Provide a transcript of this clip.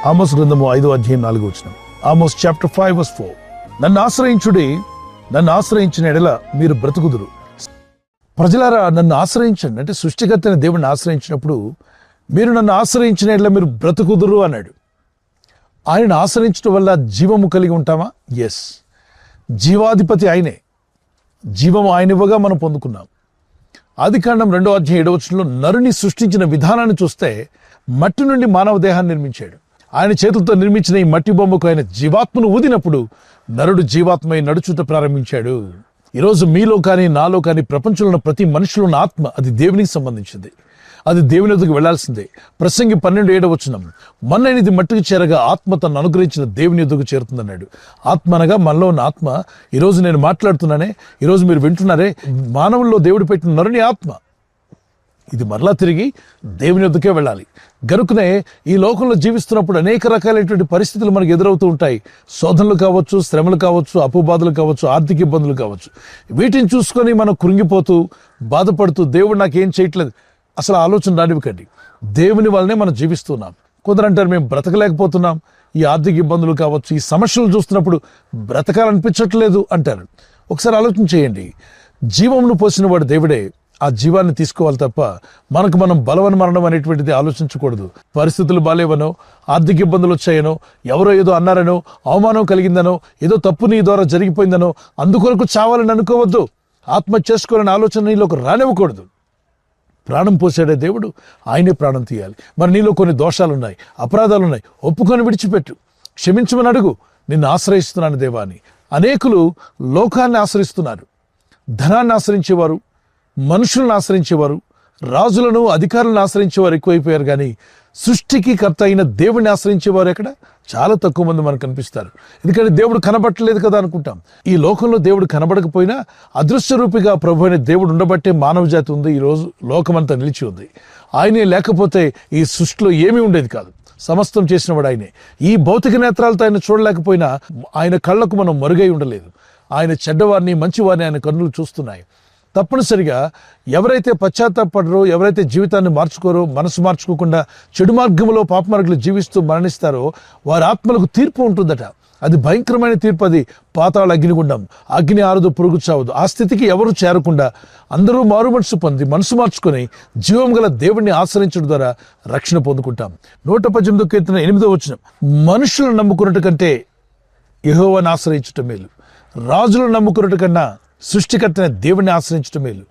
ఆమోస్ గ్రంథము 5:4. ఆమోస్ చాప్టర్ 5:4. నన్ను ఆశ్రయించుడి, నన్ను ఆశ్రయించిన ఎడల మీరు బ్రతుకుదురు. ప్రజలారా, నన్ను ఆశ్రయించండి అంటే సృష్టికర్త అయిన దేవుడిని ఆశ్రయించినప్పుడు మీరు నన్ను ఆశ్రయించిన ఎడల మీరు బ్రతుకుదురు అన్నాడు. ఆయనను ఆశ్రయించడం వల్ల జీవము కలిగి ఉంటామా? ఎస్. జీవాధిపతి ఆయనే, జీవము ఆయన ఇవ్వగా మనం పొందుకున్నాం. ఆదికాండం 2:7 నరుని సృష్టించిన విధానాన్ని చూస్తే మట్టి నుండి మానవ దేహాన్ని నిర్మించాడు. ఆయన చేతులతో నిర్మించిన ఈ మట్టి బొమ్మకు ఆయన జీవాత్మను ఊదినప్పుడు నరుడు జీవాత్మై నడుచుట ప్రారంభించాడు. ఈరోజు మీలో కానీ నాలో కానీ ప్రపంచంలో ఉన్న ప్రతి మనిషిలో ఉన్న ఆత్మ అది దేవునికి సంబంధించింది. అది దేవుని వద్దకు వెళ్లాల్సిందే. ప్రసంగి 12:7 మన్నైనది మట్టికి చేరగా ఆత్మ తను అనుగ్రహించిన దేవుని వద్దకు చేరుతుందన్నాడు. ఆత్మ అనగా మనలో ఉన్న ఆత్మ. ఈరోజు నేను మాట్లాడుతున్నానే, ఈరోజు మీరు వింటున్నారే, మానవుల్లో దేవుడు పెట్టిన నరుని ఆత్మ ఇది మరలా తిరిగి దేవుని వద్దకే వెళ్ళాలి. గనుకనే ఈ లోకంలో జీవిస్తున్నప్పుడు అనేక రకాలైనటువంటి పరిస్థితులు మనకు ఎదురవుతూ ఉంటాయి. శోధనలు కావచ్చు, శ్రమలు కావచ్చు, అప్పుబాధలు కావచ్చు, ఆర్థిక ఇబ్బందులు కావచ్చు. వీటిని చూసుకొని మనం కృంగిపోతూ బాధపడుతూ దేవుడు నాకేం చేయట్లేదు అసలు ఆలోచన రానివ్వకండి. దేవుని వల్లనే మనం జీవిస్తున్నాం. కొందరంటారు మేము బ్రతకలేకపోతున్నాం, ఈ ఆర్థిక ఇబ్బందులు కావచ్చు, ఈ సమస్యలు చూస్తున్నప్పుడు బ్రతకాలనిపించట్లేదు అంటారు. ఒకసారి ఆలోచన చేయండి. జీవమును పోసిన వాడు దేవుడే. ఆ జీవాన్ని తీసుకోవాలి తప్ప మనకు మనం బలవన్ మరణం అనేటువంటిది ఆలోచించకూడదు. పరిస్థితులు బాలేవనో, ఆర్థిక ఇబ్బందులు వచ్చాయనో, ఎవరో ఏదో అన్నారనో, అవమానం కలిగిందనో, ఏదో తప్పు నీ ద్వారా జరిగిపోయిందనో అందుకొరకు చావాలని అనుకోవద్దు. ఆత్మహత్య చేసుకోవాలని ఆలోచన నీలోకి రానివ్వకూడదు. ప్రాణం పోసాడే దేవుడు, ఆయనే ప్రాణం తీయాలి. మరి నీలో కొన్ని దోషాలున్నాయి, అపరాధాలున్నాయి, ఒప్పుకొని విడిచిపెట్టు. క్షమించమని అడుగు. నిన్ను ఆశ్రయిస్తున్నాను దేవా అని. అనేకులు లోకాన్ని ఆశ్రయిస్తున్నారు. ధనాన్ని ఆశ్రయించేవారు, మనుషులను ఆశ్రయించేవారు, రాజులను అధికారులను ఆశ్రయించేవారు ఎక్కువైపోయారు. కానీ సృష్టికి కర్త అయిన దేవుడిని ఆశ్రయించేవారు ఎక్కడ? చాలా తక్కువ మంది మనకు కనిపిస్తారు. ఎందుకంటే దేవుడు కనబట్టలేదు కదా అనుకుంటాం. ఈ లోకంలో దేవుడు కనబడకపోయినా అదృశ్య రూపిగా ప్రభు అయిన దేవుడు ఉండబట్టే మానవ జాతి ఉంది. ఈరోజు లోకమంతా నిలిచి ఉంది. ఆయనే లేకపోతే ఈ సృష్టిలో ఏమీ ఉండేది కాదు. సమస్తం చేసినవాడు ఆయనే. ఈ భౌతిక నేత్రాలతో ఆయన చూడలేకపోయినా ఆయన కళ్ళకు మనం మరుగై ఉండలేదు. ఆయన చెడ్డవారిని మంచివారిని ఆయన కన్నులు చూస్తున్నాయి. తప్పనిసరిగా ఎవరైతే పశ్చాత్తాపడరో, ఎవరైతే జీవితాన్ని మార్చుకోరో, మనసు మార్చుకోకుండా చెడు మార్గంలో పాప మార్గంలో జీవిస్తూ మరణిస్తారో వారి ఆత్మలకు తీర్పు ఉంటుందట. అది భయంకరమైన తీర్పు. అది పాతాళ అగ్నిగుండం. అగ్ని ఆరదు, పురుగు చావదు. ఆ స్థితికి ఎవరు చేరకుండా అందరూ మారు మనసు పొంది మనసు మార్చుకొని జీవం గల దేవుణ్ణి ఆశ్రయించడం ద్వారా రక్షణ పొందుకుంటాం. 118 మనుషులను నమ్ముకున్నట్టు కంటే యెహోవాను ఆశ్రయించటం మేలు. రాజులను నమ్ముకున్నట్టు కన్నా సృష్టికర్తైన దేవుణ్ణి ఆశ్రయించటం మేలు.